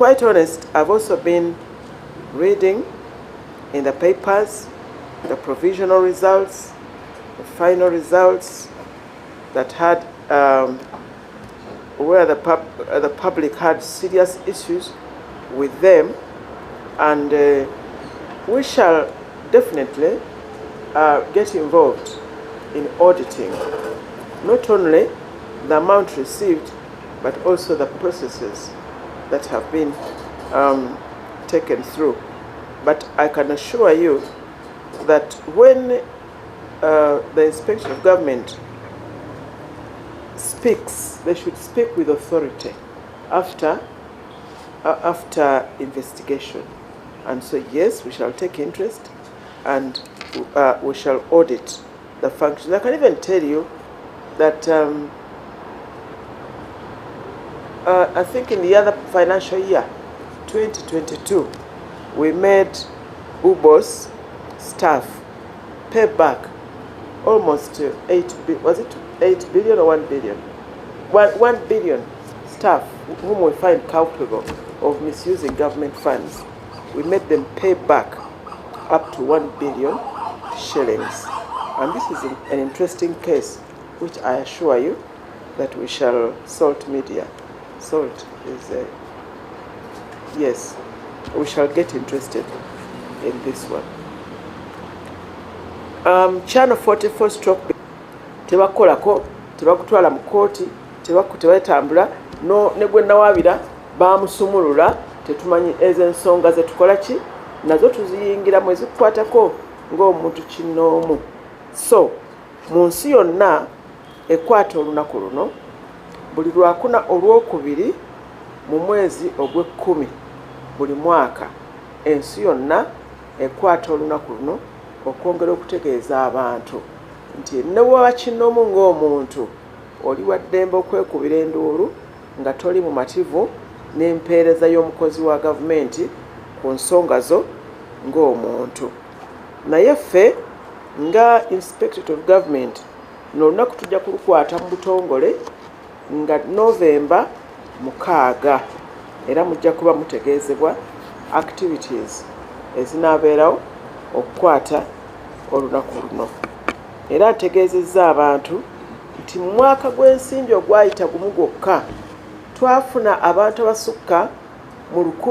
quite honest, I've also been reading in the papers the provisional results, the final results that had where the public had serious issues with them, and we shall definitely get involved in auditing not only the amount received but also the processes that have been taken through. But I can assure you that when the Inspector of Government speaks, they should speak with authority after investigation. And so yes, we shall take interest and we shall audit the functions. I can even tell you that I think in the other financial year, 2022, we made UBOS staff pay back almost 8 billion or 1 billion? 1 billion staff whom we find culpable of misusing government funds. We made them pay back up to 1 billion shillings. And this is an interesting case, which I assure you that we shall salt media. Salt is yes, we shall get interested in this one. Channel 44 stroke tebakolako, tebakutwala mu kooti, tebetambula no ne gwe nawabira bamusumulula, tetumanyi ez'ensonga ze tukola ki nazo tuziyingiramu ezikwatako ng'omuntu kinnoomu. So mu nsi yonna ekwata olunaku luno buli lwakuna olwokubiri mu mwezi ogw'ekkumi buli mwaka, ensi yonna ekwata olunaku luno okwongera okutegeeza abantu nti ne waba kinnoomu ng'omuntu oli wa ddembe okwekubira enduulu nga toli mu mativu n'empeereza y'omukozi wa gavumenti ku nsonga zo ng'omuntu. Naye ffe nga Inspectorate of Government n'olunaku tujja kulukwata mu butongole nga November 6, era mujja kuba mutegeezebwa activities ezinaabeerawo okukwata olunaku luno. Era ategeezezza abantu nti mu mwaka gw'ensimbi ogwayita gumu gwokka twafuna abantu abasukka mu